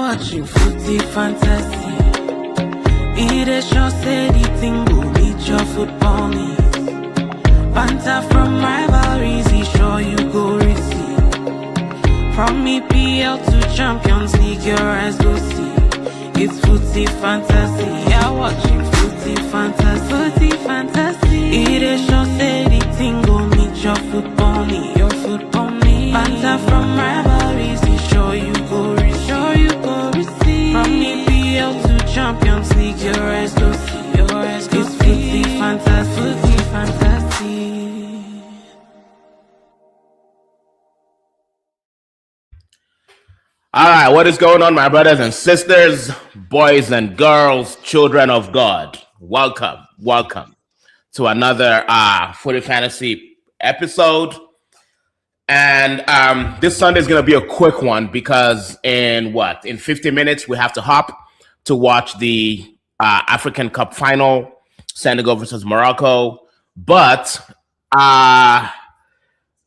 watching footy fantasy. It is sure say the thing will beat your football needs. Banter from rivalries, he sure you go receive. From EPL to Champions League, your eyes will see. It's footy fantasy. Yeah, watching footy fantasy. Footy fantasy. It is sure say the thing will meet your football need. Your football need. Banter from rivalries, he sure you go receive. Sure you go receive. From EPL to Champions League, your eyes go see. Your eyes go see. It's footy fantasy. Footy fantasy. All right, what is going on, my brothers and sisters, boys and girls, children of God? Welcome to another Footy Fantasy episode. And this Sunday is going to be a quick one because in 50 minutes, we have to hop to watch the African Cup final, Senegal versus Morocco. But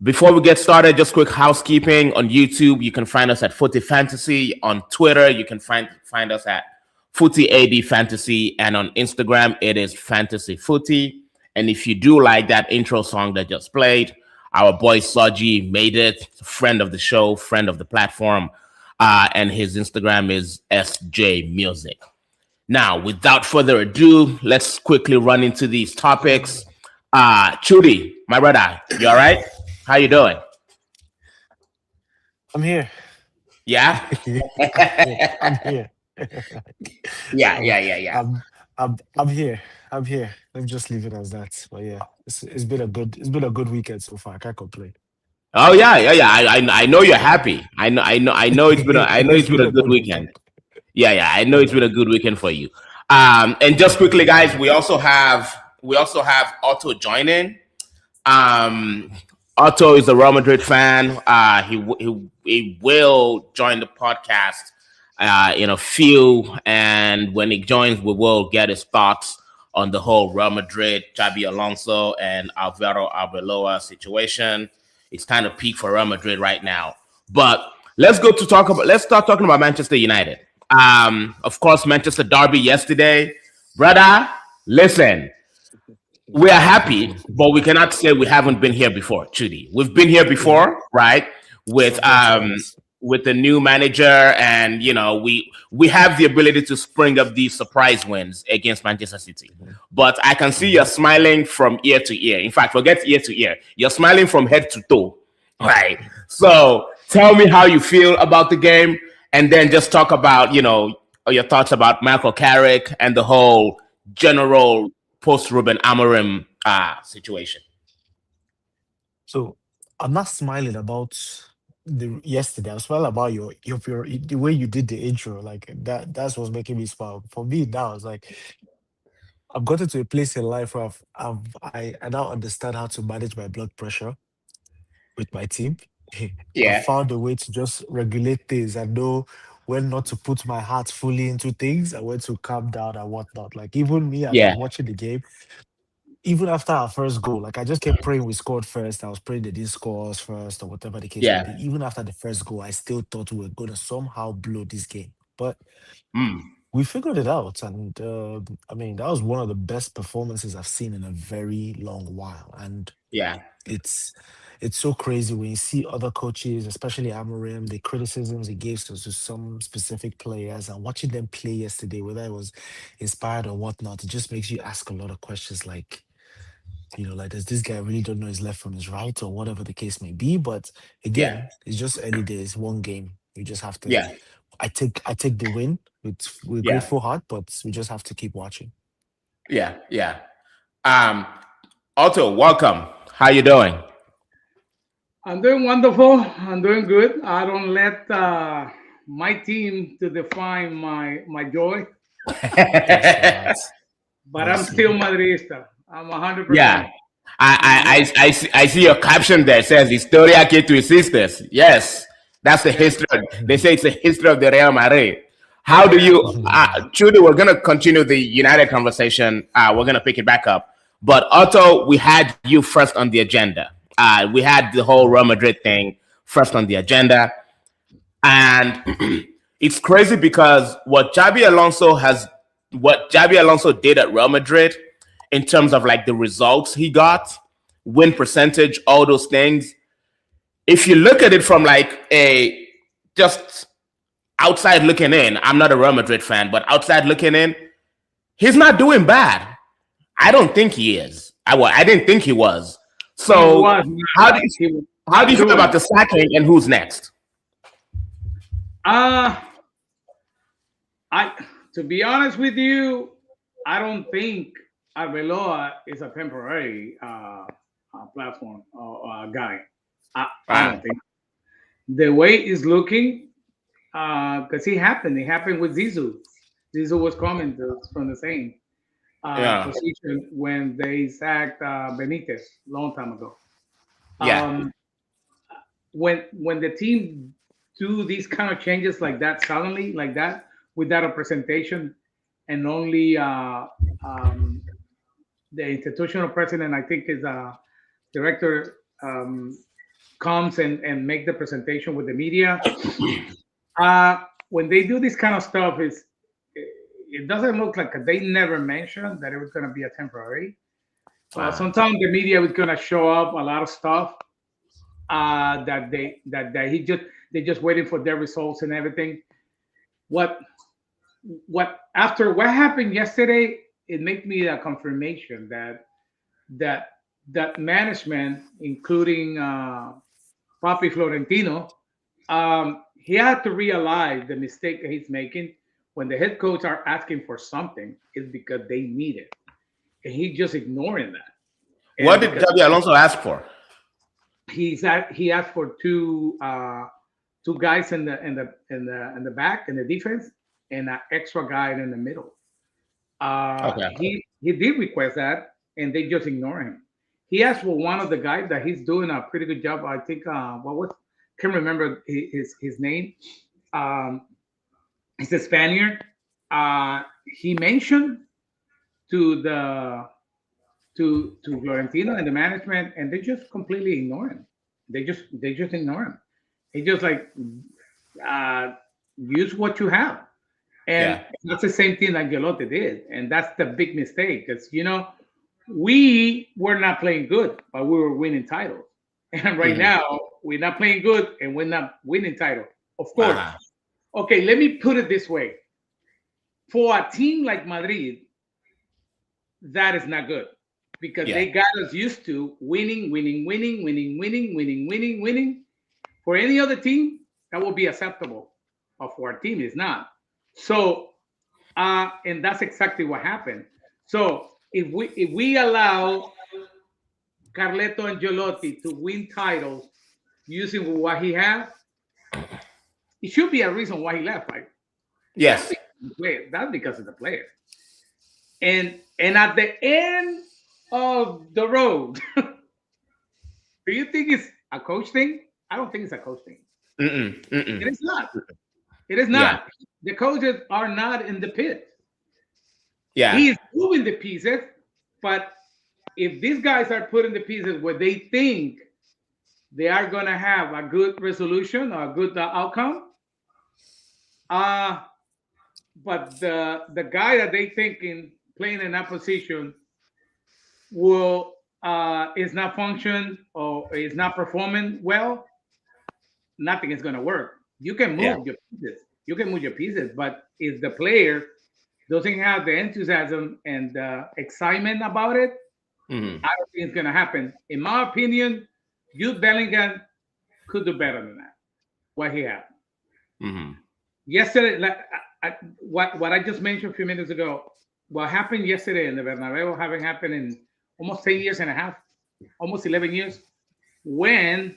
before we get started, just quick housekeeping. On YouTube, you can find us at Footy Fantasy. On Twitter, you can find us at Footy AD Fantasy. And on Instagram, it is Fantasy Footy. And if you do like that intro song that just played, our boy Soji made it. Friend of the show, friend of the platform. And his Instagram is SJ Music. Now, without further ado, let's quickly run into these topics. Chudi, my brother, you all right? How you doing? I'm here. Yeah? I'm here. Yeah. I'm here. Let me just leave it as that. But yeah, it's been a good weekend so far. I can't complain. Oh yeah. I know you're happy. I know it's been a good weekend. Yeah. I know it's been a good weekend for you. And just quickly, guys, we also have Otto joining. Otto is a Real Madrid fan. He will join the podcast in a few, and when he joins, we will get his thoughts on the whole Real Madrid, Xabi Alonso, and Alvaro Arbeloa situation. It's kind of peak for Real Madrid right now. But let's start talking about Manchester United. Of course, Manchester derby yesterday, brother. Listen. We are happy, but we cannot say we haven't been here before, Chudi. We've been here before, right? With the new manager, and we have the ability to spring up these surprise wins against Manchester City. But I can see you're smiling from ear to ear. In fact, forget ear to ear. You're smiling from head to toe, right? So tell me how you feel about the game, and then just talk about your thoughts about Michael Carrick and the whole general post-Ruben Amorim situation. So I'm not smiling about yesterday. I'm smiling about your the way you did the intro. Like that's what's making me smile. For me now, it's like I've gotten to a place in life where I now understand how to manage my blood pressure with my team. Yeah. I found a way to just regulate things and know when not to put my heart fully into things and when to calm down and whatnot. Like even me, as I was watching the game, even after our first goal, like I just kept praying we scored first. I was praying they didn't score us first or whatever the case may be. Even after the first goal, I still thought we were going to somehow blow this game. But we figured it out. And I mean, that was one of the best performances I've seen in a very long while. And it's so crazy when you see other coaches, especially Amorim, the criticisms he gives to some specific players, and watching them play yesterday, whether it was inspired or whatnot, it just makes you ask a lot of questions like, does this guy really don't know his left from his right or whatever the case may be? But again, it's just early days, one game. You just have to. I take the win with grateful heart, but we just have to keep watching. Yeah. Otto, welcome. How you doing? I'm doing wonderful. I'm doing good. I don't let my team to define my joy. But I'm still Madridista. I'm 100%. Yeah. I see your caption there. It says Historia que tu hiciste. Yes. That's the history. They say it's the history of the Real Madrid. How do you Chudi, we're gonna continue the United conversation. We're gonna pick it back up. But Otto, we had you first on the agenda. We had the whole Real Madrid thing first on the agenda. And it's crazy because what Xabi Alonso did at Real Madrid in terms of like the results he got, win percentage, all those things. If you look at it from like a just outside looking in, I'm not a Real Madrid fan, but outside looking in, he's not doing bad. I don't think he is. I didn't think he was. So how do you feel about the sacking and who's next? To be honest with you, I don't think Arbeloa is a temporary platform or guy. I don't think. The way it's looking, because it happened with Zizou. Zizou was coming from the same position when they sacked Benitez a long time ago. When the team do these kind of changes like that suddenly, like that, without a presentation, and only the institutional president, I think, is director, comes and make the presentation with the media. When they do this kind of stuff, it doesn't look like they never mentioned that it was going to be a temporary. Sometimes the media was going to show up a lot of stuff that they're just waiting for their results and everything. After what happened yesterday, it made me a confirmation that management, including Papi Florentino, he had to realize the mistake that he's making when the head coach are asking for something is because they need it, and he's just ignoring that. And what did Xabi Alonso ask for? He asked for two guys in the back in the defense and an extra guy in the middle. He did request that, and they just ignore him. He asked for one of the guys that he's doing a pretty good job. I think can't remember his name. He's a Spaniard. He mentioned to Florentino and the management, and they just completely ignore him. They just ignore him. He just like use what you have, and that's the same thing that Ancelotti did, and that's the big mistake. Because we were not playing good, but we were winning titles, and right now we're not playing good and we're not winning titles. Of course. Okay, let me put it this way: for a team like Madrid, that is not good. Because they got us used to winning. For any other team, that will be acceptable. But for our team, it's not. So, and that's exactly what happened. So, if we allow Carleto Ancelotti to win titles using what he has, it should be a reason why he left, right? Yes. That's because of the player. And at the end of the road, do you think it's a coach thing? I don't think it's a coach thing. It is not. It is not. The coaches are not in the pit. He's moving the pieces, but if these guys are putting the pieces where they think they are going to have a good resolution or a good outcome, but the guy that they thinking playing in that position will is not functioning or is not performing well, nothing is going to work. You can move your pieces. You can move your pieces, but if the player doesn't have the enthusiasm and the excitement about it, I don't think it's going to happen. In my opinion, Jude Bellingham could do better than that. What he had yesterday, like what I just mentioned a few minutes ago, what happened yesterday in the Bernabeu, having happened in almost 10 years and a half, almost 11 years, when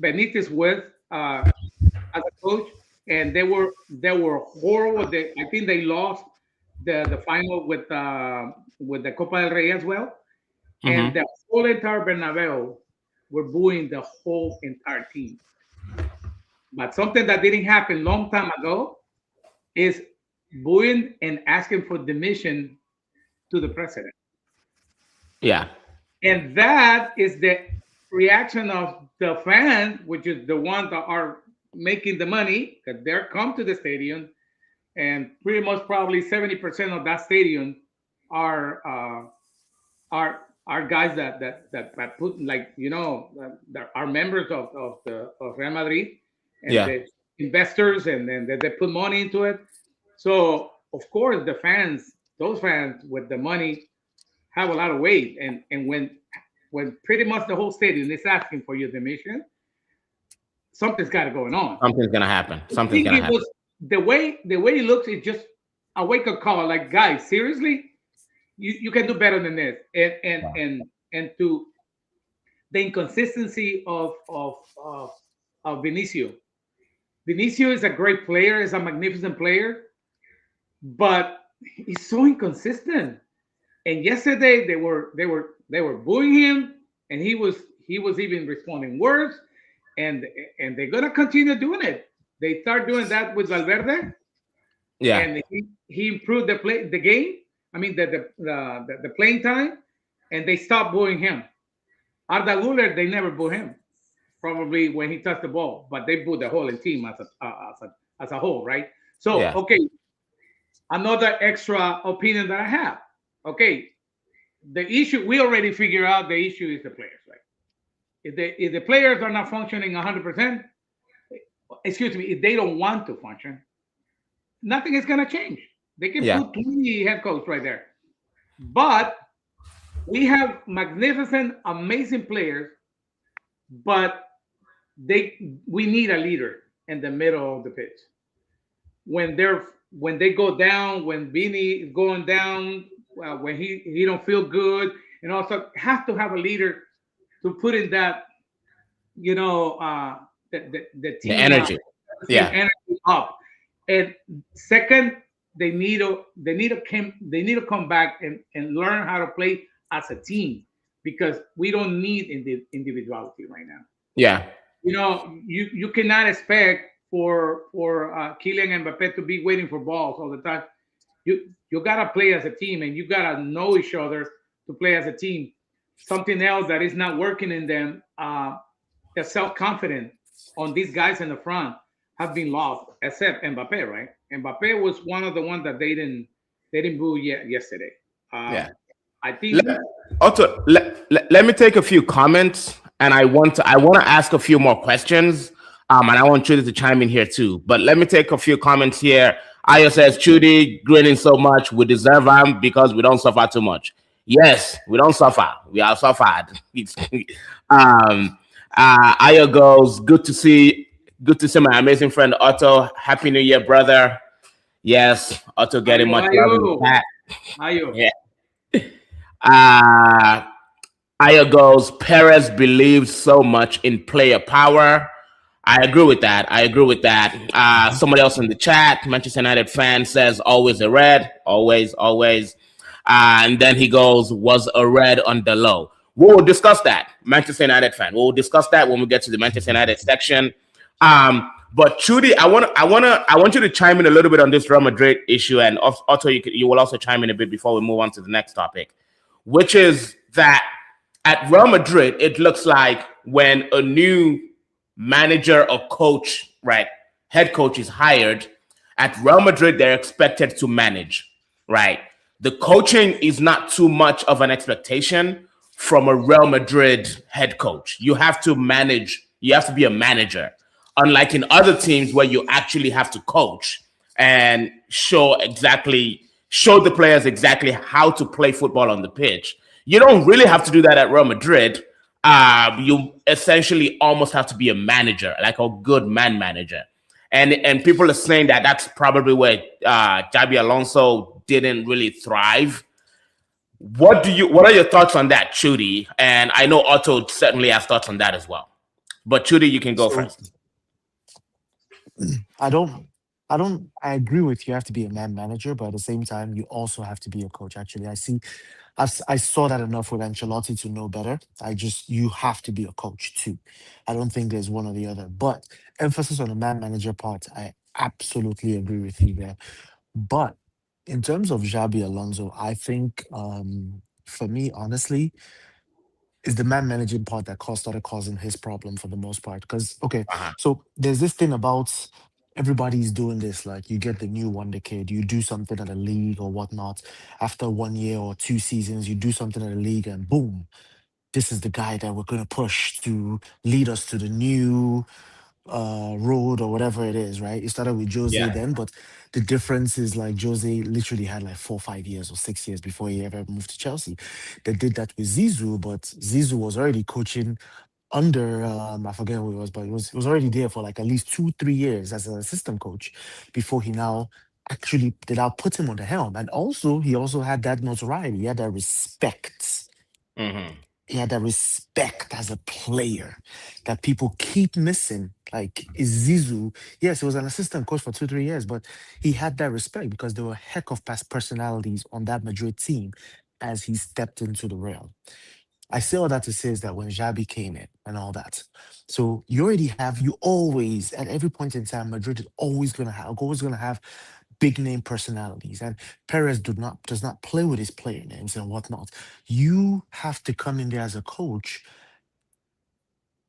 Benitez was as a coach, and they were horrible. I think they lost the final with the Copa del Rey as well, and the whole entire Bernabeu were booing the whole entire team. But something that didn't happen long time ago is booing and asking for demission to the president. Yeah. And that is the reaction of the fans, which is the ones that are making the money because they're come to the stadium, and pretty much probably 70% of that stadium are are guys that put, like, that are members of Real Madrid, and Yeah. the investors, and then they put money into it. So of course the fans, those fans with the money, have a lot of weight, and when pretty much the whole stadium is asking for your demission, something's got to going on. Something's gonna happen. I Something's think gonna it happen. was the way it looks. It's just a wake up call. Like, guys, seriously, you can do better than this. And to the inconsistency of Vinicio. Vinicio is a great player, is a magnificent player, but he's so inconsistent. And yesterday they were booing him, and he was even responding worse, and they're gonna continue doing it. They start doing that with Valverde, Yeah. and he improved the game. I mean the playing time, and they stopped booing him. Arda Guler, they never boo him. Probably when he touched the ball, but they boo the whole team as a whole, right? So Yeah. okay, another extra opinion that I have. Okay, the issue we already figured out. The issue is the players, right? If the players are not functioning 100%, excuse me, if they don't want to function, nothing is gonna change. They can Yeah. put 20 head coach right there, but we have magnificent, amazing players, but we need a leader in the middle of the pitch. When they go down, when Vini is going down, when he don't feel good, and also have to have a leader to put in that, the The team energy. team Yeah. energy up. And second, they need to come back and learn how to play as a team, because we don't need individuality right now. Yeah. You cannot expect for Kylian Mbappe to be waiting for balls all the time. You gotta play as a team, and you gotta know each other to play as a team. Something else that is not working in them, the self confidence on these guys in the front have been lost, except Mbappe, right? Mbappe was one of the ones that they didn't boo yet yesterday. Yeah. I think. Let, also, let me take a few comments, and I want to ask a few more questions. And I want Trudy to chime in here too. But let me take a few comments here. Ayo says, Trudy grinning so much, we deserve him because we don't suffer too much. Yes, we don't suffer. We are suffered. Ayo goes, good to see my amazing friend Otto. Happy New Year, brother. Yes, Otto getting much love in the chat. Ayo. Yeah. Aya goes, Perez believes so much in player power. I agree with that. Somebody else in the chat, Manchester United fan, says always a red. Always, always. And then he goes, was a red on the low. We will discuss that, Manchester United fan. We'll discuss that when we get to the Manchester United section. But Trudy, I want you to chime in a little bit on this Real Madrid issue, and also you will also chime in a bit before we move on to the next topic, which is that at Real Madrid, it looks like when a new manager or coach, right, head coach is hired, at Real Madrid, they're expected to manage, right? The coaching is not too much of an expectation from a Real Madrid head coach. You have to manage, you have to be a manager. Unlike in other teams where you actually have to coach and show the players exactly how to play football on the pitch. You don't really have to do that at Real Madrid. You essentially almost have to be a manager, like a good man manager. And people are saying that that's probably where Xabi Alonso didn't really thrive. What are your thoughts on that, Trudy? And I know Otto certainly has thoughts on that as well. But Trudy, you can go first. I agree with you. You have to be a man manager, but at the same time, you also have to be a coach. Actually, I saw that enough with Ancelotti to know better. You have to be a coach too. I don't think there's one or the other. But emphasis on the man manager part, I absolutely agree with you there. But in terms of Xabi Alonso, I think for me, honestly, it's the man managing part that started causing his problem for the most part. Because okay, Uh-huh. so there's this thing about everybody's doing this. Like you get the new wonder kid, you do something at a league or whatnot. After 1 year or 2 seasons, you do something at a league, and boom, this is the guy that we're gonna push to lead us to the new road or whatever it is, right? It started with Jose Yeah. then, but the difference is like Jose literally had like 4, 5 years or 6 years before he ever moved to Chelsea. They did that with Zizou, but Zizou was already coaching under I forget who it was, but it was already there for like at least 2, 3 years as an assistant coach before he now actually did I put him on the helm. And also he also had that notoriety, he had that respect. Mm-hmm. He had that respect as a player that people keep missing. Like is Zizou, yes, he was an assistant coach for 2, 3 years, but he had that respect because there were heck of past personalities on that Madrid team as he stepped into the Real. I say all that to say is that when Xabi came in and all that, so you always at every point in time, Madrid is always gonna have big name personalities, and Perez does not play with his player names and whatnot. You have to come in there as a coach.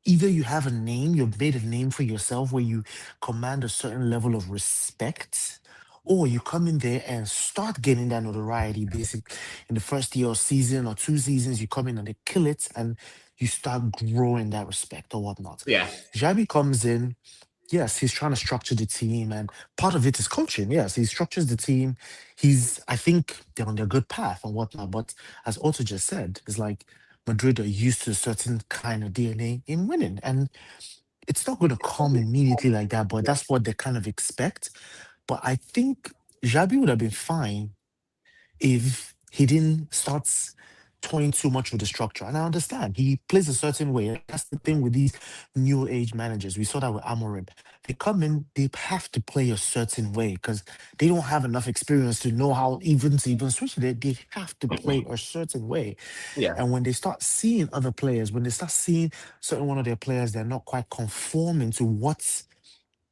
Either you have a name, you've made a name for yourself where you command a certain level of respect, or you come in there and start getting that notoriety. Basic in the first year or season or 2 seasons, you come in and they kill it, and you start growing that respect or whatnot. Yeah. Xabi comes in. Yes, he's trying to structure the team, and part of it is coaching. Yes, he structures the team. I think they're on their good path and whatnot. But as Otto just said, it's like Madrid are used to a certain kind of DNA in winning, and it's not going to come immediately like that. But that's what they kind of expect. But I think Xabi would have been fine if he didn't start toying too much with the structure. And I understand he plays a certain way. And that's the thing with these new age managers. We saw that with Amorim. They come in, they have to play a certain way because they don't have enough experience to know how even to even switch it. They have to play a certain way. Yeah. And when they start seeing other players, when they start seeing certain one of their players, they're not quite conforming to what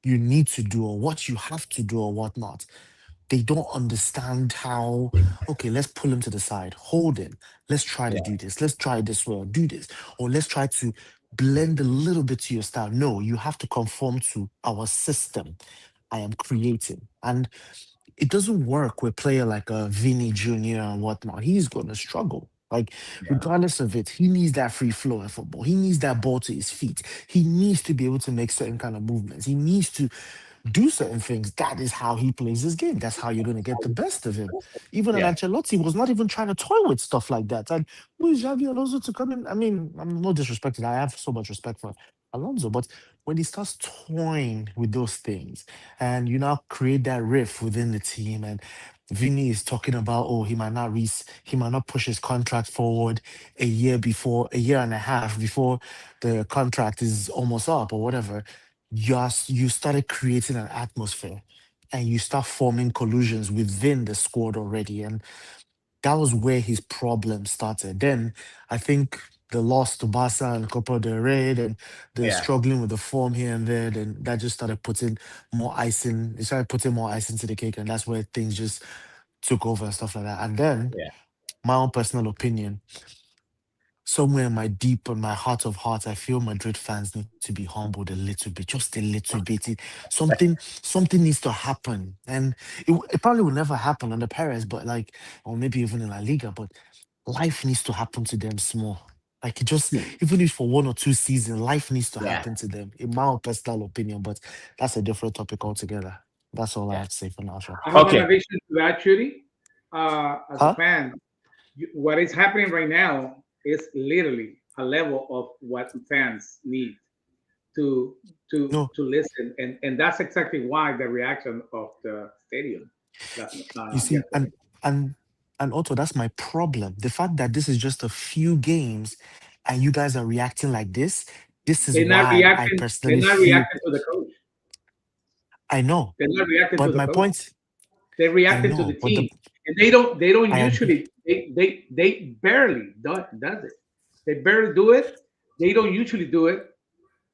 you need to do or what you have to do or whatnot, they don't understand how, okay, let's pull him to the side, hold him, let's try to Yeah. do this, let's try this way, or do this, or let's try to blend a little bit to your style. No, you have to conform to our system I am creating. And it doesn't work with player like a Vinny Jr. and whatnot. He's gonna struggle. Like, Yeah. regardless of it, he needs that free flow in football. He needs that ball to his feet. He needs to be able to make certain kind of movements. He needs to do certain things. That is how he plays his game. That's how you're going to get the best of him. Even an Yeah. Ancelotti was not even trying to toy with stuff like that. And who is Xavi Alonso to come in? I mean, I'm no disrespected. I have so much respect for Alonso, but when he starts toying with those things and you now create that rift within the team and Vinny is talking about, oh, he might not push his contract forward a year and a half before the contract is almost up or whatever. You started creating an atmosphere and you start forming collusions within the squad already. And that was where his problem started. Then I think the loss to Barca and Copa del Rey and the Yeah. struggling with the form here and there, then that just started putting it started putting more ice into the cake. And that's where things just took over and stuff like that. And then Yeah. my own personal opinion, somewhere in my deep and my heart of hearts, I feel Madrid fans need to be humbled a little bit, just a little bit. Something needs to happen, and it probably will never happen under Perez, but like, or maybe even in La Liga. But life needs to happen to them small. Like it just, even if for 1 or 2 seasons, life needs to Yeah. happen to them. In my own personal opinion, but that's a different topic altogether. That's all I Yeah. have to say for now, Sean. I have an Okay. addition to that, Shuri. As a Huh? fan, what is happening right now is literally a level of what fans need to No, listen, and that's exactly why the reaction of the stadium you see, yesterday. and also that's my problem. The fact that this is just a few games and you guys are reacting like this is They're not why I reacting. They're personally not feel reacting to the coach. I know. They're not reacting to But the my coach. point, They're I reacting to the know, but team, and they don't I agree. usually they barely does it. They barely do it. They don't usually do it.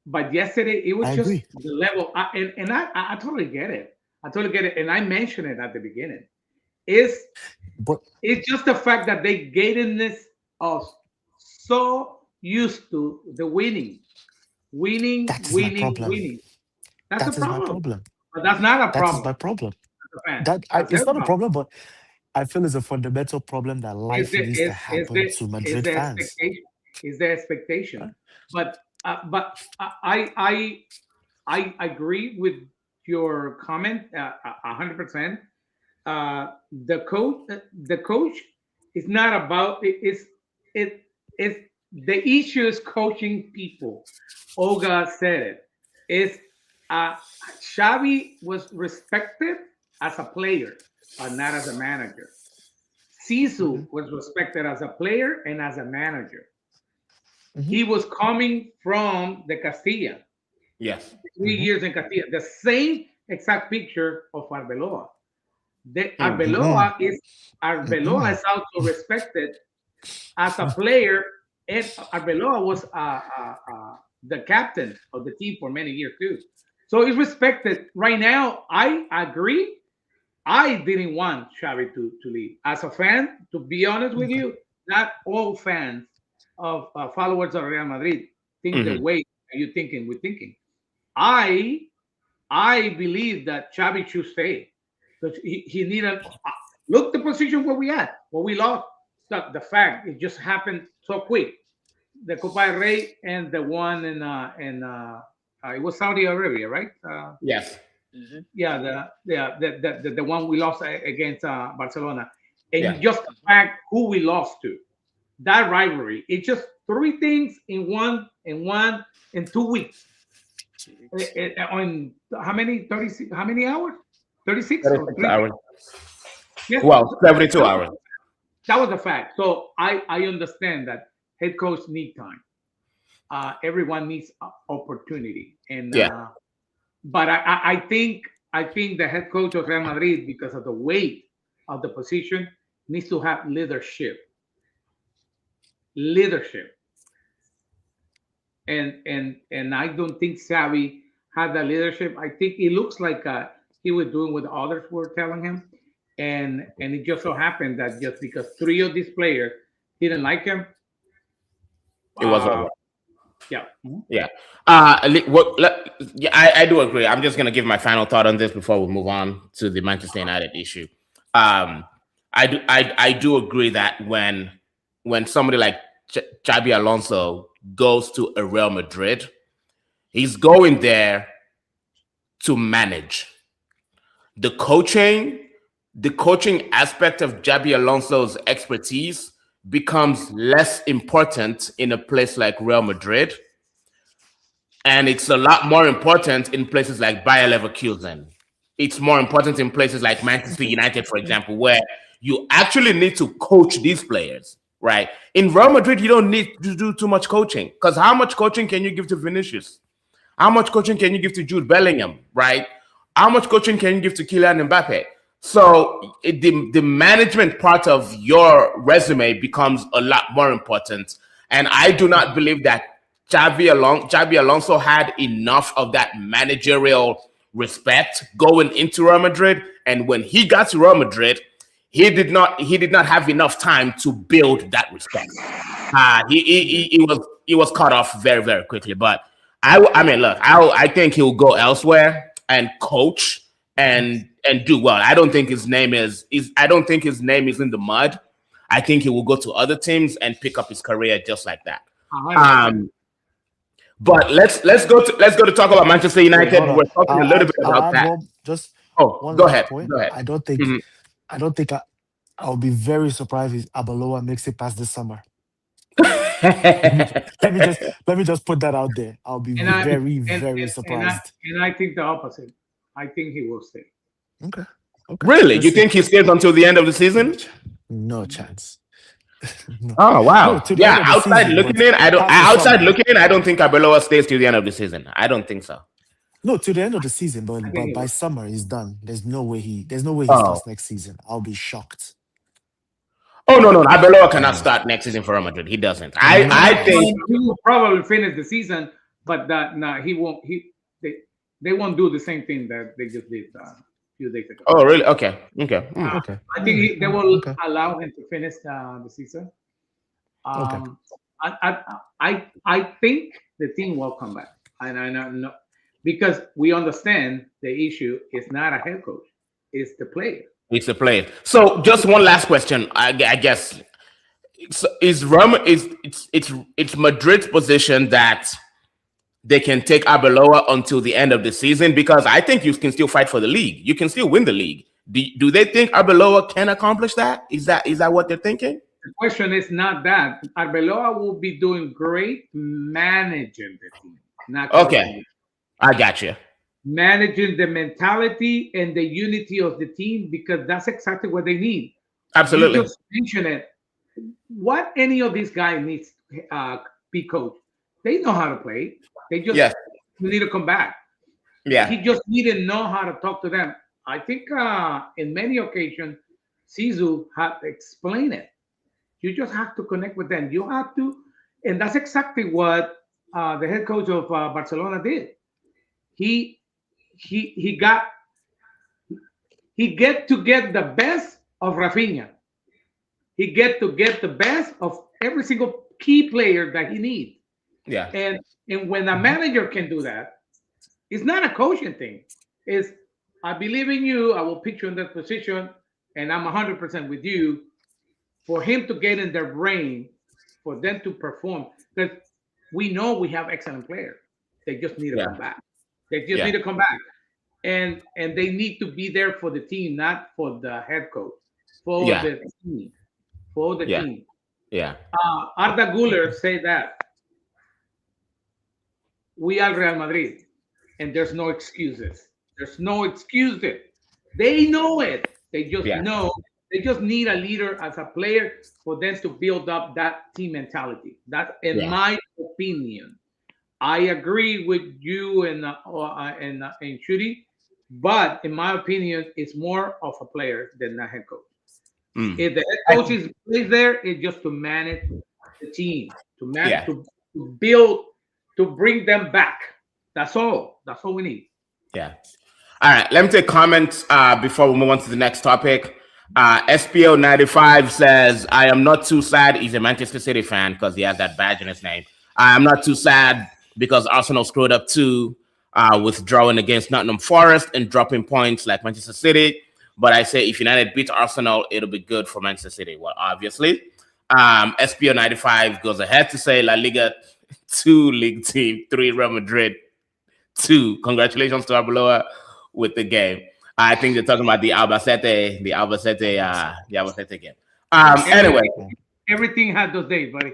But yesterday it I was just agree. the level, and I totally get it. I totally get it, and I mentioned it at the beginning. Is But it's just the fact that they getting this of so used to the winning, winning, That is my winning, problem. winning. That's a That is my problem. problem. But that's not a That is problem my problem. as a fan. It's That's not their a problem. problem, but I feel it's a fundamental problem that Is life the needs to happen to is Madrid the fans. expectation? Is the Right? expectation? But I agree with your comment 100%. The coach is not about it is the issue is coaching people. Olga said it. Is uh, Xavi was respected as a player, but not as a manager. Mhm, Sisu was respected as a player and as a manager. mhm, He was coming from the Castilla, Yes. mhm, 3 years in Castilla, the same exact picture of Arbeloa. The Mm. mhm, Arbeloa mhm, is also respected as a player, and Arbeloa was the captain of the team for many years too. So he's respected. Right now, I agree. I didn't want Xavi to leave. As a fan, to be honest with okay. you, not all fans of followers of Real Madrid think the Hmm. way you thinking we're thinking. I I believe that Xavi should stay because he needed look the position where we at, where we lost. The fact it just happened so quick. The Copa del Rey and the one it was Saudi Arabia, right? Yes. Yeah, the one we lost against Barcelona, and Yeah. just the fact who we lost to, that rivalry. It's just three things in 2 weeks. 2 weeks. On how many 36? How many hours? 36 or 36 3 days? hours. Yes, Well, 72 hours. that was a fact. So I understand that head coach need time. Everyone needs opportunity, and Yeah. but I think the head coach of Real Madrid, because of the weight of the position, needs to have leadership. Leadership, and I don't think Xavi had that leadership. I think it looks like he was doing what others were telling him, and it just so happened that just because three of these players didn't like him, It was over. uh, yeah. Mhm. Yeah. Yeah, I do agree. I'm just going to give my final thought on this before we move on to the Manchester United issue. Um, I do agree that when somebody like Xabi Alonso goes to a Real Madrid, he's going there to manage the coaching. The coaching aspect of Xabi Alonso's expertise becomes less important in a place like Real Madrid, and it's a lot more important in places like Bayer Leverkusen. It's more important in places like Manchester Okay. United, for Okay. example, where you actually need to coach these players, right? In Real Madrid, you don't need to do too much coaching, because how much coaching can you give to Vinicius? How much coaching can you give to Jude Bellingham, right? How much coaching can you give to Kylian Mbappe? So the management part of your resume becomes a lot more important. And I do not believe that Xabi Alonso had enough of that managerial respect going into Real Madrid. And when he got to Real Madrid, he did not have enough time to build that respect. Yeah. He was cut off very, very quickly. But I mean, look, I think he'll go elsewhere and coach Mhm. and do well. I don't think his name is I don't think his name is in the mud. I think he will go to other teams and pick up his career just like that. 100%. Um, but let's go to talk about Manchester Wait, United. hold on. We're talking a little bit I'll about add that. one, just Oh, one go last ahead. point. Go ahead. Mhm. I don't think I'll be very surprised if Abaloa makes it past this summer. Let me let me just put that out there. I'll be And I very, and very and I surprised. and I think the opposite. I think he will stay. Okay. Okay. Really? Let's You see. think he stays until the end of the No, season? no chance. No. Oh No, wow. to the end Yeah, of the season, but past the outside summer. looking in, I don't think Arbeloa stays till the end of the season. I don't think so. No, to the end of the season, I but think he by will. summer he's done. There's no way he Oh. starts next season. I'll be shocked. Oh no. Arbeloa cannot Yeah. start next season for Real Madrid. He doesn't. I No. think He will probably finish the season, but that no, he won't. They they won't do the same thing that they just did a few days ago. oh really? Okay. Okay. Hmm. Okay. I All think right. they All right. will Okay. allow him to finish the season. Okay. Um, I think the team will come back, and I know because we understand the issue is not a head coach, it's the player. It's a play. So just one last question. I guess is Rome is it's Madrid's position that they can take Arbeloa until the end of the season, because I think you can still fight for the league. You can still win the league. Do they think Arbeloa can accomplish that? Is that what they're thinking? The question is not that Arbeloa will be doing great managing the team, not Okay, coaching. I got you. Managing the mentality and the unity of the team, because that's exactly what they need. You Absolutely. just mentioned it. What any of these guys needs be coached. They know how to play. They just Yes. need to come back. Yeah. He just need to know how to talk to them. I think in many occasions, Sisu had to explain it. You just have to connect with them. You have to, and that's exactly what the head coach of Barcelona did. He he got he get the best of Rafinha. He get the best of every single key player that he needs. Yeah. And when a manager can do that, it's not a coaching thing. It's I believe in you. I will put you in that position, and I'm 100% with you. For him to get in their brain, for them to perform, because we know we have excellent players. They just need to Yeah. come back. They just Yeah. need to come back, and they need to be there for the team, not for the head coach, for Yeah. the team, for the Yeah. team. Yeah. Arda Guler say that we are Real Madrid, and there's no excuses. There's no excuses. They know it. They just Yeah. know. They just need a leader as a player for them to build up that team mentality. That's in Yeah. my opinion. I agree with you and Shuri, but in my opinion, it's more of a player than a head coach. Mm. If the head coach is there, it's just to manage the team, to manage Yeah. to build, to bring them back. That's all. That's all we need. Yeah. All right. Let me take comments before we move on to the next topic. SPO 95 says, I am not too sad. He's a Manchester City fan because he has that badge in his name. I am not too sad because Arsenal screwed up too, withdrawing against Nottingham Forest and dropping points like Manchester City. But I say if United beat Arsenal, it'll be good for Manchester City. Well, obviously. SPO 95 goes ahead to say La Liga 2 league team, 3 Real Madrid, 2. Congratulations to Arbeloa with the game. I think they're talking about the Albacete game. Anyway, Everything had those days, buddy.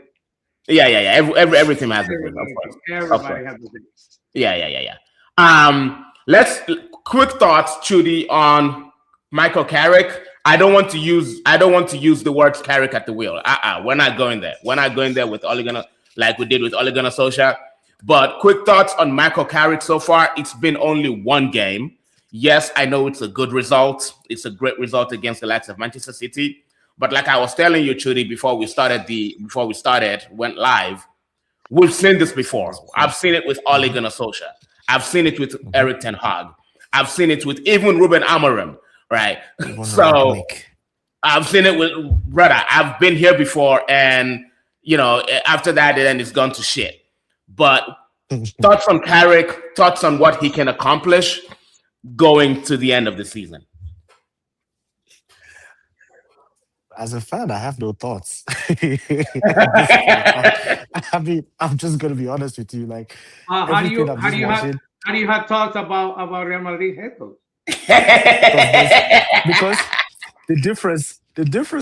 yeah. Every team has a game, of course. Everybody had those days. Yeah. Let's quick thoughts, Chudy, on Michael Carrick. I don't want to use the words Carrick at the wheel. We're not going there. We're not going there with Ole Gunnar like we did with Ole Gunnar Solskjaer. But quick thoughts on Michael Carrick so far. It's been only one game. Yes, I know it's a good result. It's a great result against the likes of Manchester City. But like I was telling you, Chudy, went live, we've seen this before. I've seen it with Ole Gunnar Solskjaer. I've seen it with Eric Ten Hag. I've seen it with even Ruben Amorim, right? So I've seen it with brother. I've been here before, and after that, then it's gone to shit. But thoughts on Carrick, thoughts on what he can accomplish going to the end of the season. As a fan, I have no thoughts. I mean, I'm just gonna be honest with you. Like How do you everything I'm just watching, have thoughts about Real Madrid head coach? because the difference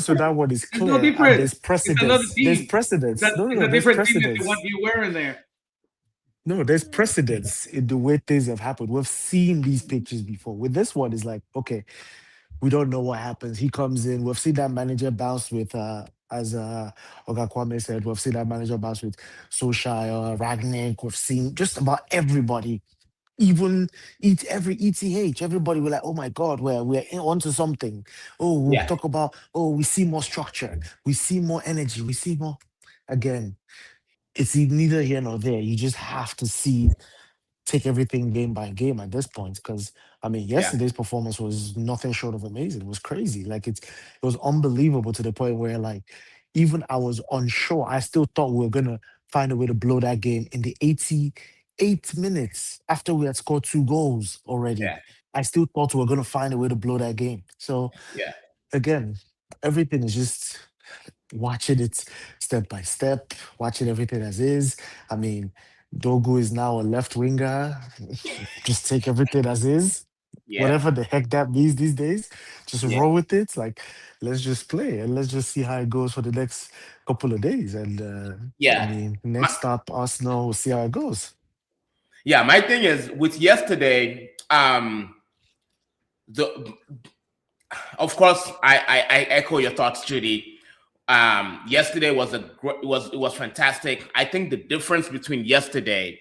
with that one is There's no clear, and difference. there's It's another precedence. team. There's precedence. It's No, a there's different team than the precedence. one you were in there. No, there's precedence in the way things have happened. We've seen these pictures before. With this one, it's like, okay, we don't know what happens. He comes in. We've seen that manager bounce with, as Oga Kwame said, we've seen that manager bounce with Solskjaer, Ragnick. We've seen just about everybody, even every ETH. Everybody were like, oh my God, we're onto something. Oh, we'll Yeah. talk about, we see more structure. We see more energy. We see more. Again, it's neither here nor there. You just have to take everything game by game at this point. Because I mean, yesterday's performance was nothing short of amazing. It was crazy. Like it was unbelievable to the point where like even I was unsure. I still thought we were gonna find a way to blow that game in the 88 minutes after we had scored 2 goals already. Yeah. I still thought we were gonna find a way to blow that game. So Yeah. again, everything is just watching it step by step, watching everything as is. I mean, Dogu is now a left winger. Just take everything as is. Yeah. Whatever the heck that means these days, just Yeah. roll with it. Like, let's just play and let's just see how it goes for the next couple of days. And I Yeah. mean, My, next up, Arsenal, we'll see how it goes. yeah. My thing is with yesterday, the of course I echo your thoughts, Judy. Yesterday was it was fantastic. I think the difference between yesterday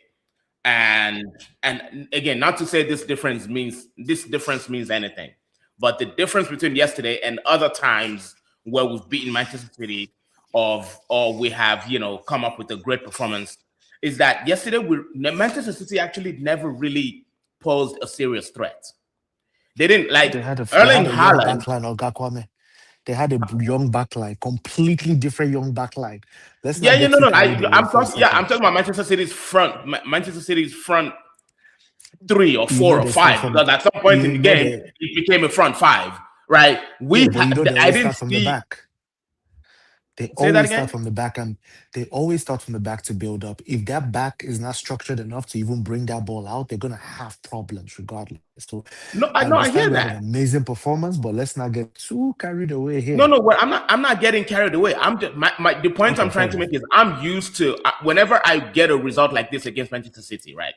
and again, not to say this difference means anything, but the difference between yesterday and other times where we've beaten Manchester City or we have come up with a great performance is that yesterday Manchester City actually never really posed a serious threat. They didn't like They Erling had a young Haaland. backline of Gakwame. They had a young backline, completely different young backline. Let's Yeah, not yeah, get no, too no. carried away I'm for a talking. Yeah, I'm second. talking about Manchester City's front. Manchester City's front three or You four know or they start five. from Because at some point in you the know game, they it became a front five, right? Yeah, but you know they I always didn't start from the see. back. They Say that always start again. from the back, and they always start from the back to build up. If that back is not structured enough to even bring that ball out, they're gonna have problems regardless. So No, I I understand hear we had an that. amazing performance, but let's not get too carried away No, here. no. I'm not. I'm not getting carried away. I'm just the point Okay, I'm fair trying to enough. make is I'm used to whenever I get a result like this against Manchester City, right?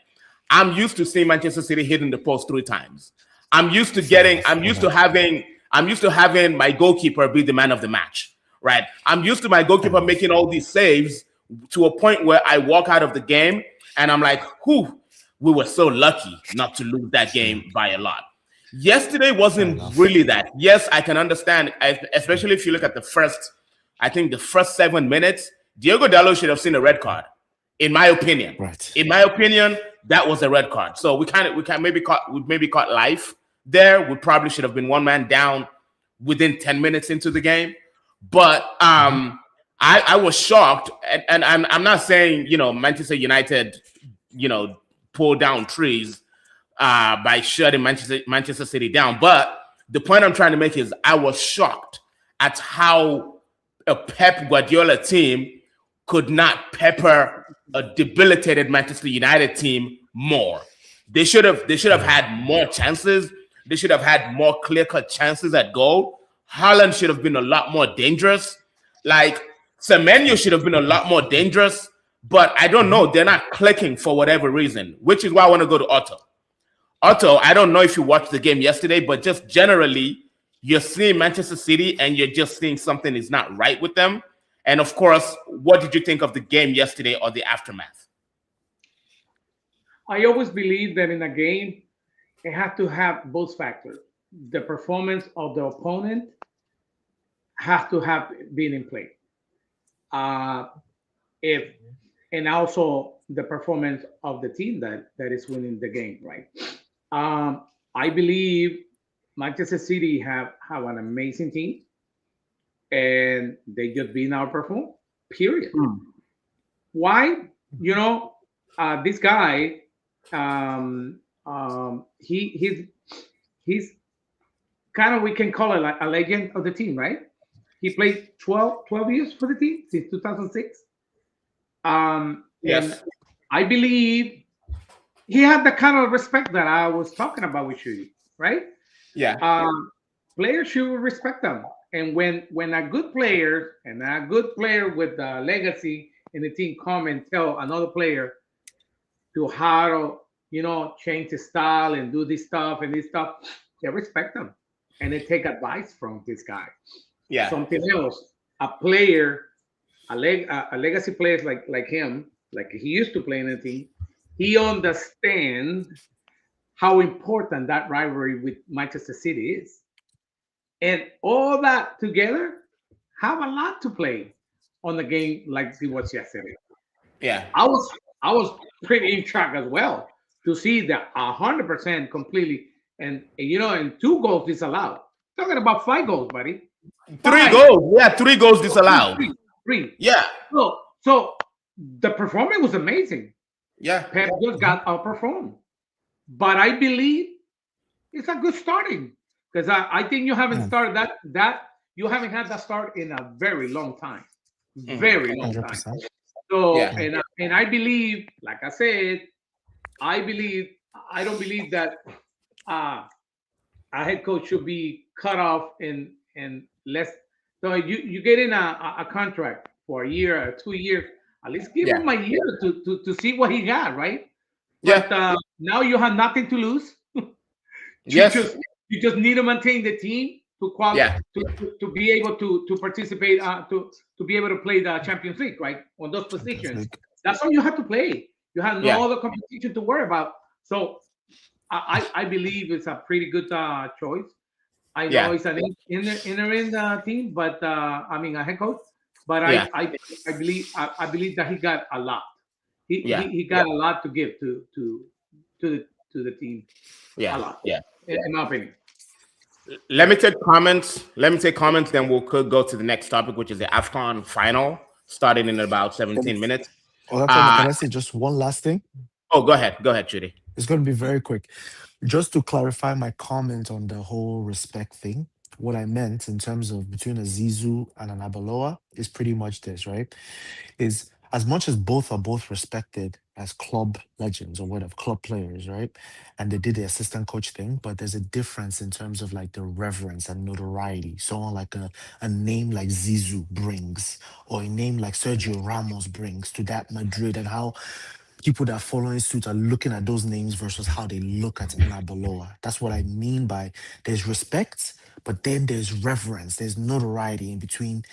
I'm used to seeing Manchester City hitting the post 3 times. I'm used to Fair getting. enough. Okay. I'm used to having my goalkeeper be the man of the match, right? I'm used to my Fair goalkeeper enough. making all these saves to a point where I walk out of the game and I'm like, "Whew, we were so lucky not to lose that Yeah, game by a lot." Yesterday fair wasn't enough. really that. Yes, I can understand, especially if you look at I think the first 7 minutes, Diego Dallo should have seen a red card, in my opinion. Right. In my opinion, that was a red card. So we can maybe caught life there. We probably should have been one man down within 10 minutes into the game. But Mhm. I was shocked, and I'm not saying Manchester United pull down trees by shutting Manchester City down. But the point I'm trying to make is I was shocked at how a Pep Guardiola team could not pepper a debilitated Manchester United team more. They should have Yeah. had more chances. They should have had more clear-cut chances at goal. Haaland should have been a lot more dangerous. Like Semenyo should have been a lot more dangerous. But I don't Mhm. know. They're not clicking for whatever reason, which is why I want to go to Otto. Otto, I don't know if you watched the game yesterday, but just generally, you're seeing Manchester City and you're just seeing something is not right with them. And of course, what did you think of the game yesterday or the aftermath? I always believe that in a game, it has to have both factors. The performance of the opponent has to have been in play. Uh, if and also the performance of the team that is winning the game, right? I believe Manchester City have an amazing team, and they just been outperformed. Period. Why? You know, this guy, he's kind of, we can call it like a legend of the team, right? He played 12 years for the team since 2006. And Yes. I believe he had the kind of respect that I was talking about with you, right? Yeah. Players should respect them. And when a good player and a good player with a legacy in the team come and tell another player to how to change his style and do this stuff and this stuff, they respect them and they take advice from this guy. Yeah. Something else, a player, a legacy player like him, like he used to play in the team, he understands how important that rivalry with Manchester City is. And all that together have a lot to play on the game like it was yesterday. Yeah. I was pretty in shock as well to see that 100% completely and 2 goals disallowed. Talking about 5 goals, buddy. Three Five. goals. Yeah, 3 goals disallowed. 3. Yeah. So the performance was amazing. Yeah. Pep just got outperformed. But I believe it's a good starting because I think you haven't started that you haven't had that start in a very long time, very long time. 100%. So Yeah. and I believe, like I said, I don't believe that uh, a head coach should be cut off in less. So you get in a contract for a year or 2 years. At least give Yeah. him a year to see what he got, right? Yeah. But now you have nothing to lose. you Yes. just you just need to maintain the team Yeah. to be able to participate to be able to play the Champions League, right? On those Champions positions, League. that's all you have to play. You have no Yeah. other competition to worry about. So I believe it's a pretty good choice. I know Yeah. it's an interim team, but I mean a head coach. But Yeah. I believe that he got a lot. Yeah. He got a lot to give to the team. A Yeah. lot, Yeah. in my opinion. Let me take comments. Let me take comments. Then we'll could go to the next topic, which is the AFCON final, starting in about 17 minutes. Olafemi, can I say just one last thing? Oh, go ahead. Go ahead, Judy. It's going to be very quick. Just to clarify my comment on the whole respect thing, what I meant in terms of between a Zizu and an Abaloa is pretty much this, right? Is as much as both are both respected as club legends or whatever, club players, right? And they did the assistant coach thing, but there's a difference in terms of like the reverence and notoriety. Someone like a name like Zizu brings, or a name like Sergio Ramos brings to that Madrid, and how people that are following suit are looking at those names versus how they look at Anabaloa. That's what I mean by there's respect, but then there's reverence, there's notoriety in between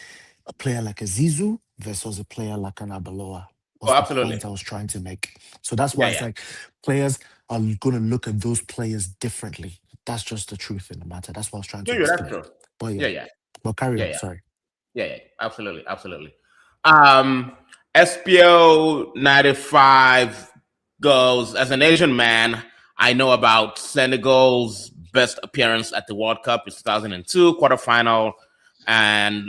a player like a Zizu versus a player like an Abaloa. Oh, Was the absolutely. point I was trying to make. So that's why Yeah. it's Yeah. like players are going to look at those players differently. That's just the truth in the matter. That's what I was trying to Yeah. That's explain. true. But Yeah. yeah, Yeah. but carry Yeah. on. Yeah. Sorry. Yeah. Absolutely. Absolutely. SPO 95 goes, as an Asian man, I know about Senegal's best appearance at the World Cup in 2002 quarterfinal and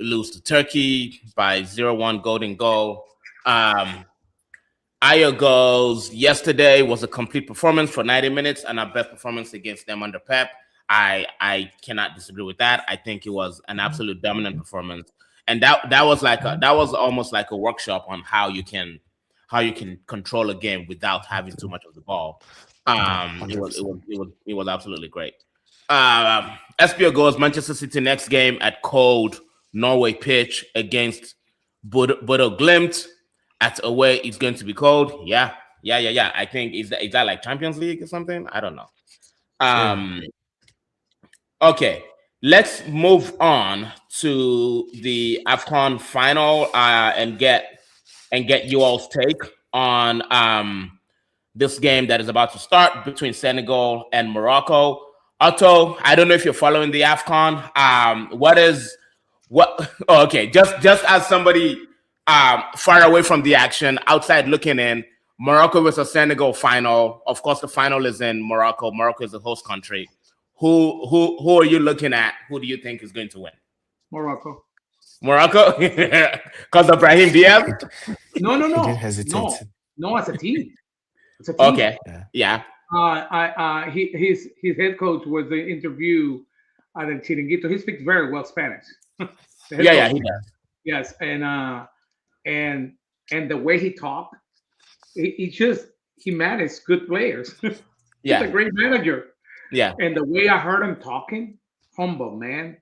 lose to Turkey by 0-1 golden goal. Ayo goes, yesterday was a complete performance for 90 minutes and our best performance against them under Pep. I cannot disagree with that. I think it was an absolute dominant performance. And that was almost like a workshop on how you can control a game without having too much of the ball. It was absolutely great. SPO goes, Manchester City next game at cold Norway pitch against Bodo Glimt. At away, it's going to be cold. Yeah. I think is that like Champions League or something? I don't know. Okay, let's move on to the AFCON final and get you all's take on this game that is about to start between Senegal and Morocco. Otto, I don't know if you're following the AFCON. Oh, okay, just as somebody far away from the action, outside looking in, Morocco versus Senegal final. Of course, the final is in Morocco. Morocco is the host country. Who are you looking at? Who do you think is going to win? Morocco. Morocco? Because of Brahim Diaz? No. He did hesitate. No, as a team. It's a team. Okay. Yeah. His head coach was the interview at El Chiringuito. He speaks very well Spanish. Yeah, he does. Yes, and the way he talked, he managed good players. He's a great manager. Yeah. And the way I heard him talking, humble man,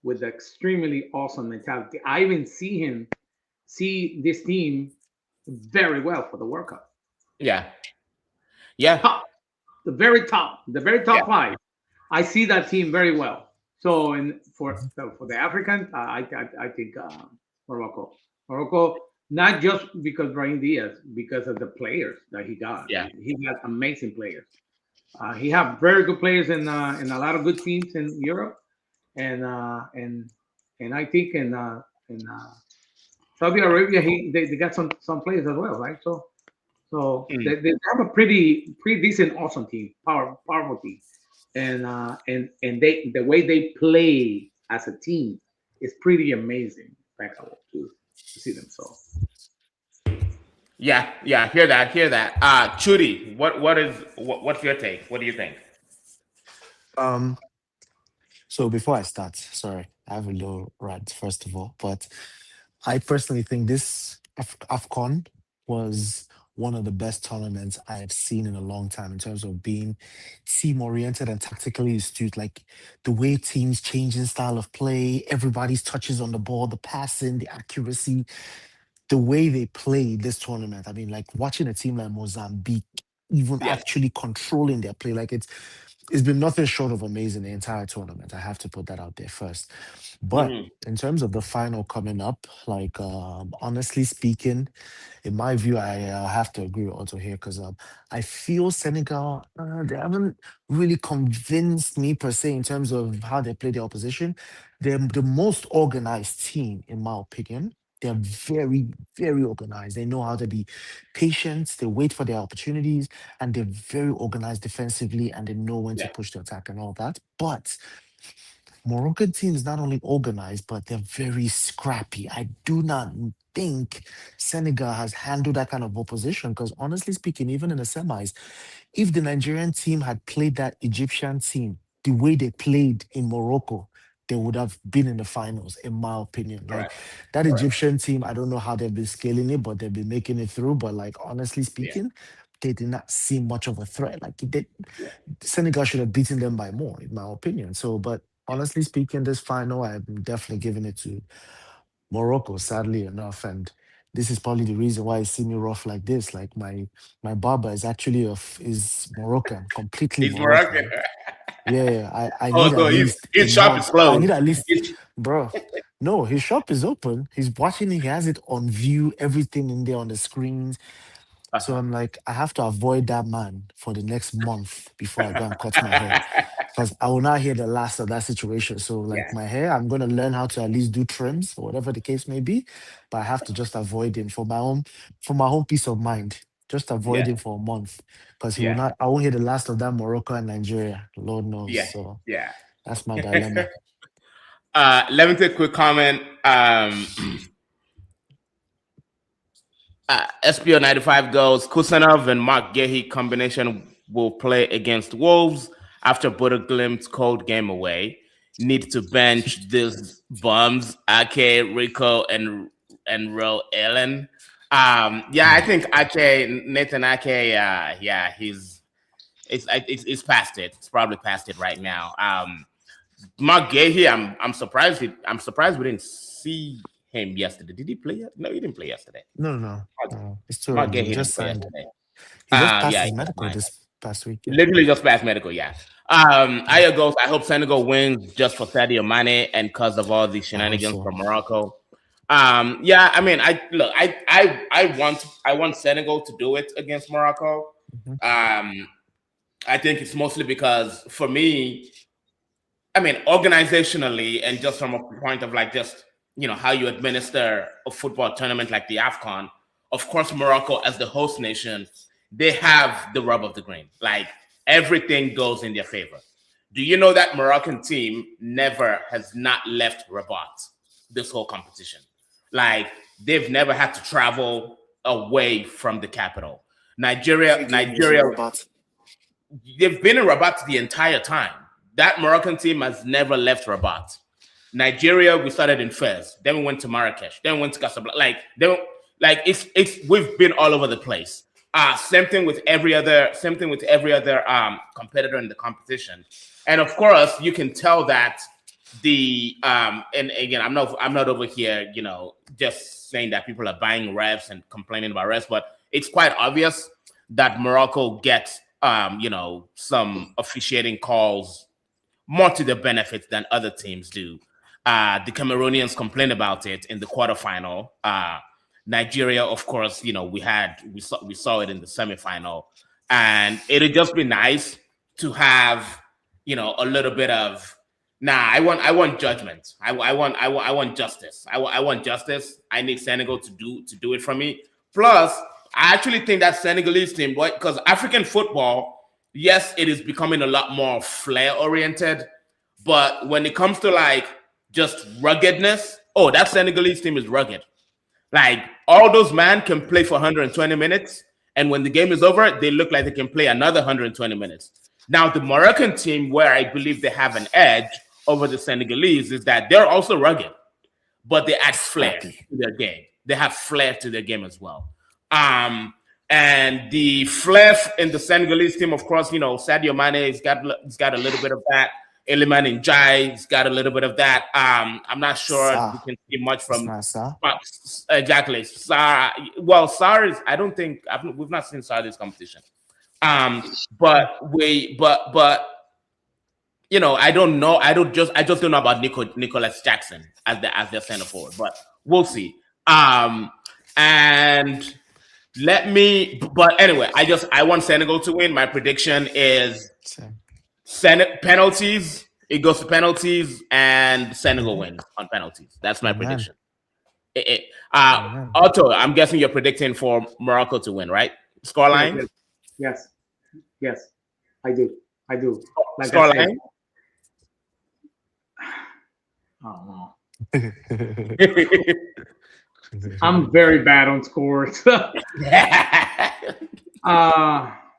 with extremely awesome mentality. I even see this team very well for the World Cup. Yeah. The very top 5. I see that team very well. So, for the Africans, I think Morocco, not just because Brahim Diaz, because of the players that he got. Yeah, he got amazing players. He have very good players in a lot of good teams in Europe, and I think in Saudi Arabia they got some players as well, right? So they have a pretty decent, awesome team, powerful team, and the way they play as a team is pretty amazing. impeccable to see them. So yeah, hear that. Chudi, what's your take? What do you think? Um, so before I start, sorry, I have a little rant first of all, but I personally think this AFCON was one of the best tournaments I have seen in a long time in terms of being team oriented and tactically astute. Like the way teams changing style of play, everybody's touches on the ball, the passing, the accuracy, the way they played this tournament. I mean, like watching a team like Mozambique even Yes. actually controlling their play, like it's been nothing short of amazing the entire tournament. I have to put that out there first. But Mm-hmm. in terms of the final coming up, like honestly speaking, in my view, I have to agree with Otto here because I feel Senegal they haven't really convinced me per se in terms of how they play the opposition. They're the most organized team, in my opinion. They're very, very organized. They know how to be patient. They wait for their opportunities, and they're very organized defensively, and they know when to Yeah. push the attack and all that. But Moroccan team is not only organized, but they're very scrappy. I do not think Senegal has handled that kind of opposition because, honestly speaking, even in the semis, if the Nigerian team had played that Egyptian team the way they played in Morocco, they would have been in the finals, in my opinion. Like Correct. that Egyptian team, I don't know how they've been scaling it, but they've been making it through. But like honestly Yeah. speaking, they did not seem much of a threat. Like Senegal should have beaten them by more, in my opinion. So, but honestly speaking, this final, I'm definitely giving it to Morocco, sadly enough. And this is probably the reason why I see me rough like this. Like my barber is actually is Moroccan, completely He's Moroccan. Moroccan. Yeah, I Oh, need so at least a his shop is month. I closed. need at least, bro. No, his shop is open. He's watching it. He has it on view, everything in there on the screens. So I'm like, I have to avoid that man for the next month before I go and cut my hair. Because I will not hear the last of that situation. So like Yeah. my hair, I'm gonna learn how to at least do trims or whatever the case may be. But I have to just avoid him for my own peace of mind. Just avoid Yeah. him for a month. Because he will Yeah. not I won't hear the last of that Morocco and Nigeria. Lord knows. Yeah. So Yeah. that's my dilemma. Let me take a quick comment. SPO 95 goes, Kusanov and Mark Gehi combination will play against Wolves after Bodo Glimt's cold game away. Need to bench these bums, Ake, Rico, and Ro Ellen. I think Nathan Ake, it's past it. It's probably past it right now. Mark Gehi, I'm surprised we didn't see him yesterday. Did he play? No, he didn't play yesterday. No. It's too Mark early. Gehi He just didn't play signed. yesterday. He just passed Yeah, his he was medical mine. this past week. Yeah. Literally just passed medical, yeah. Aya goes, I hope Senegal wins just for Sadio Mane and because of all the shenanigans so. from Morocco. I mean, I want Senegal to do it against Morocco. I think it's mostly because for me, I mean, organizationally and just from a point of like just, how you administer a football tournament like the AFCON, of course, Morocco as the host nation, they have the rub of the green. Like everything goes in their favor. Do you know that Moroccan team has not left Rabat this whole competition? Like they've never had to travel away from the capital. Nigeria, they've been in Rabat the entire time. That Moroccan team has never left Rabat. Nigeria, we started in Fez, then we went to Marrakesh, then we went to Casablanca. We've been all over the place. Same thing with every other competitor in the competition. And of course, you can tell that and again, I'm not over here, just saying that people are buying refs and complaining about refs, but it's quite obvious that Morocco gets some officiating calls more to their benefit than other teams do. The Cameroonians complained about it in the quarterfinal. Nigeria, of course, we saw it in the semifinal, and it'd just be nice to have a little bit of I want judgment. I want justice. I want justice. I need Senegal to do it for me. Plus, I actually think that Senegalese team, because African football, yes, it is becoming a lot more flair oriented, but when it comes to like just ruggedness, oh, that Senegalese team is rugged. Like all those men can play for 120 minutes, and when the game is over, they look like they can play another 120 minutes. Now, the Moroccan team, where I believe they have an edge over the Senegalese, is that they're also rugged, but they add flair to their game. They have flair to their game as well. And the flair in the Senegalese team, of course, Sadio Mane, he's got a little bit of that. Iliman Ndiaye's got a little bit of that. I'm not sure we can see much from exactly Sarr. Well, Sarr is. I don't think we've not seen Sarr this competition. But I don't know. I just don't know about Nicholas Jackson as their center forward. But we'll see. And but anyway, I want Senegal to win. My prediction is penalties. It goes to penalties, and Senegal wins on penalties. That's my prediction. Otto, I'm guessing you're predicting for Morocco to win, right? Scoreline? Yes, I do. Like scoreline? Oh no. I'm very bad on scores.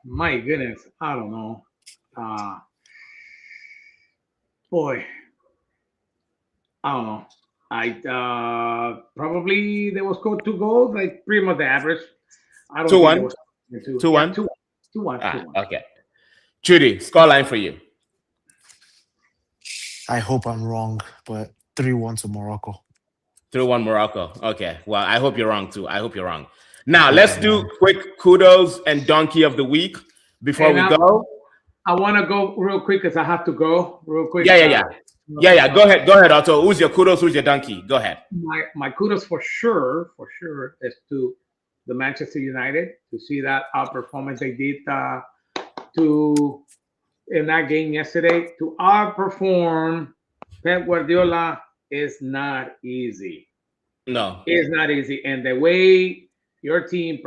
My goodness, I don't know. Boy, I don't know. I probably they will score 2 goals, like pretty much the average. I don't 2-1. 2-1. 2-1. Okay. Judy, scoreline for you. I hope I'm wrong, but 3-1 to Morocco. 3-1 Morocco. Okay. Well, I hope you're wrong too. Now, let's do quick kudos and donkey of the week before we go. I want to go real quick because I have to go real quick. Yeah. Go ahead, Otto. Who's your kudos? Who's your donkey? Go ahead. My kudos for sure is to the Manchester United to see that outperformance they did in that game yesterday. To outperform Pep Guardiola is not easy. No, it's not easy, and the way your team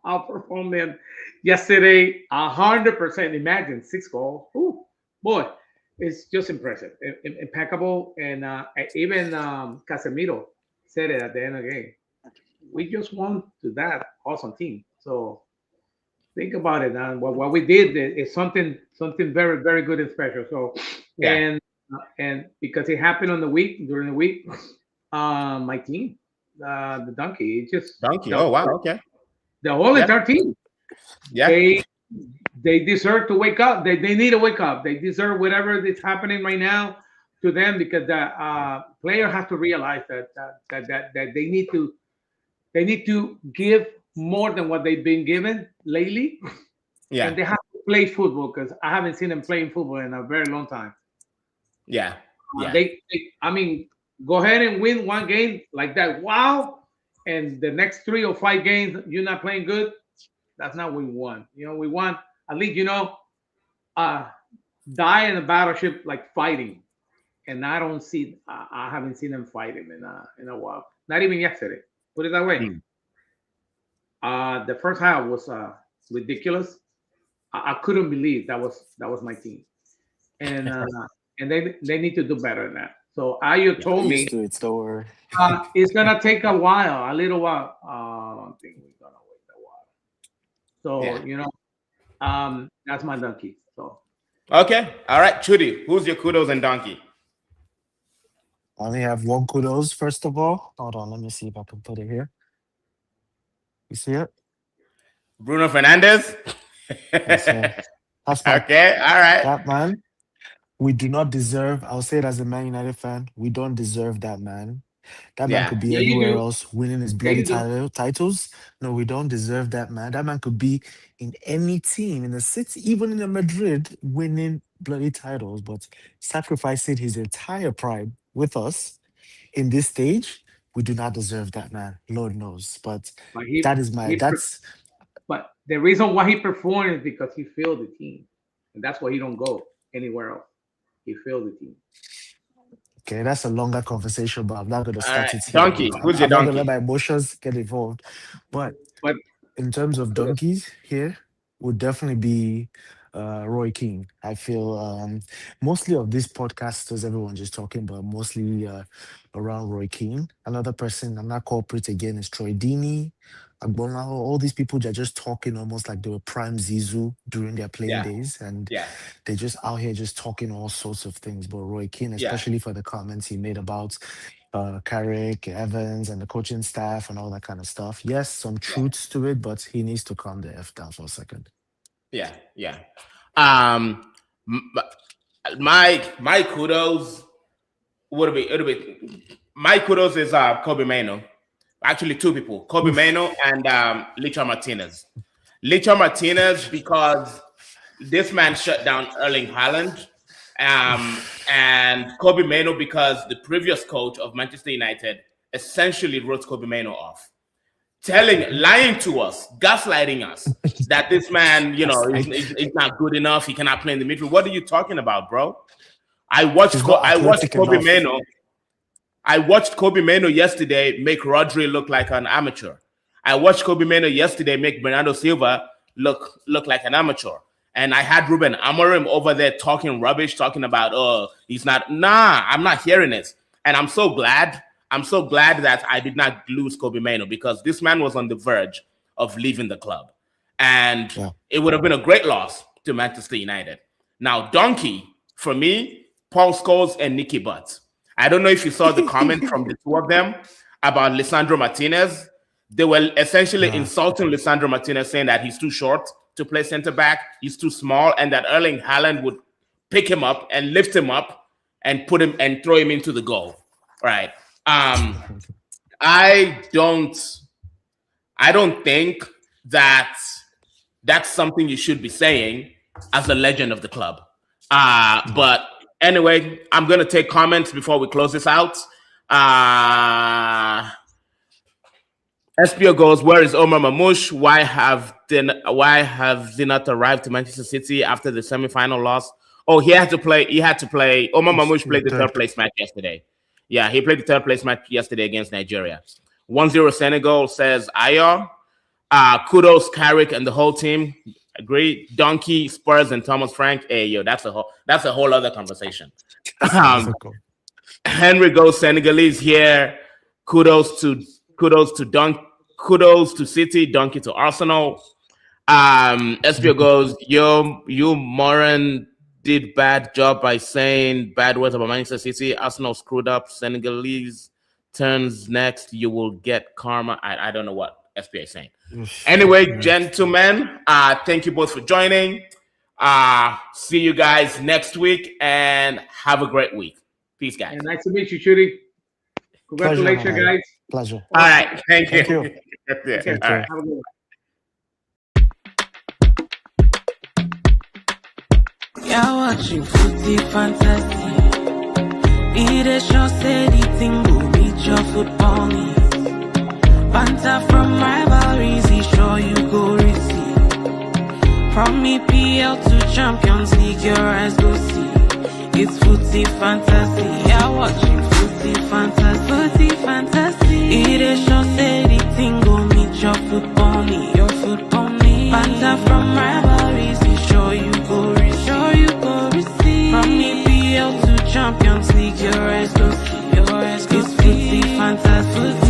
outperformed them yesterday, 100%. Imagine 6 goals. Ooh, boy, it's just impressive, impeccable. And even Casemiro said it at the end of the game. We just won to that awesome team. So think about it. And what we did is something very, very good and special. So and because it happened during the week, my team, the donkey, it just donkey. Oh wow, okay. The whole entire team. Yeah. They deserve to wake up. They need to wake up. They deserve whatever is happening right now to them, because the player has to realize that they need to give more than what they've been given lately. Yeah. And they have to play football, because I haven't seen them playing football in a very long time. Yeah. I mean, go ahead and win one game like that. Wow. And the next 3 or 5 games, you're not playing good. That's not what we won. We won at least, die in a battleship like fighting. And I haven't seen them fighting in a while. Not even yesterday. Put it that way. The first half was ridiculous. I couldn't believe that was my team. And and they need to do better than that. So Ayu told me it's gonna take a little while. I don't think we're gonna wait a while. So that's my donkey. So okay, all right, Trudy, who's your kudos and donkey? I only have 1 kudos. First of all, hold on, let me see if I can put it here. You see it? Bruno Fernandes. That's okay, all right. That man. We do not deserve, I'll say it as a Man United fan, we don't deserve that man. That man could be anywhere else winning his bloody titles. No, we don't deserve that man. That man could be in any team, in the city, even in Madrid, winning bloody titles, but sacrificing his entire pride with us in this stage, we do not deserve that man. Lord knows. But But the reason why he performed is because he filled the team. And that's why he don't go anywhere else. He filled the team. Okay, that's a longer conversation, but I'm not going to start it here. Donkey, who's your donkey? I'm not going to let my emotions get involved. But in terms of donkeys here, would definitely be Roy Keane. I feel mostly of these podcasters, everyone just talking, but mostly around Roy Keane. Another person, I'm not corporate again, is Troy Deeney, Agbonlao. All these people that are just talking almost like they were prime Zizou during their playing days, and they're just out here just talking all sorts of things. But Roy Keane, especially for the comments he made about Carrick, Evans, and the coaching staff and all that kind of stuff. Yes, some truths to it, but he needs to calm the F down for a second. Yeah. My kudos would be my kudos is Kobe Mainoo. Actually, two people, Kobe Mainoo and Licha Martinez. Licha Martinez because this man shut down Erling Haaland. And Kobe Mainoo because the previous coach of Manchester United essentially wrote Kobe Mainoo off, lying to us, gaslighting us that this man, he's not good enough. He cannot play in the midfield. What are you talking about, bro? I watched Kobe Mainoo. I watched Kobe Mainoo yesterday make Rodri look like an amateur. I watched Kobe Mainoo yesterday make Bernardo Silva look like an amateur. And I had Ruben Amorim over there talking rubbish, talking about, he's not. Nah, I'm not hearing it. And I'm so glad. I'm so glad that I did not lose Kobe Mainoo because this man was on the verge of leaving the club. And it would have been a great loss to Manchester United. Now, Donkey, for me, Paul Scholes and Nicky Butt. I don't know if you saw the comment from the two of them about Lisandro Martinez. They were essentially insulting Lisandro Martinez, saying that he's too short to play center back, he's too small, and that Erling Haaland would pick him up and lift him up and put him and throw him into the goal. Right. I don't think that that's something you should be saying as a legend of the club. But anyway, I'm gonna take comments before we close this out. SPO goes, where is Omar Mamouche? Why have they not arrived to Manchester City after the semi-final loss? Oh, he had to play. Omar Mamouche played the third place match yesterday. Yeah, he played the third place match yesterday against Nigeria. 1-0 Senegal, says Ayo. Kudos, Carrick, and the whole team. Agree. Donkey, Spurs, and Thomas Frank. Hey, yo, that's a whole other conversation. Henry goes, Senegalese here. Kudos to City, Donkey to Arsenal. SPO goes, you Moran did bad job by saying bad words about Manchester City. Arsenal screwed up. Senegalese turns next. You will get karma. I don't know what SPA is saying. Anyway, gentlemen, thank you both for joining. See you guys next week and have a great week. Peace, guys. And nice to meet you, Chudi. Congratulations, guys. Pleasure. All right. Thank you. You. Okay. All right. Have a good one. You're watching Footy Fantasy. It is your steady thing, go meet your football needs. Banter from rivalries, he sure you go receive. From EPL to Champions League, your eyes go see. It's Footy Fantasy. You're watching Footy Fantasy. Footy Fantasy. It is your steady thing, go meet your football need. Your football need. Banter from rivalries, he sure you go receive. From EPL to Champions League, your eyes go see. It's Footy Fantasy.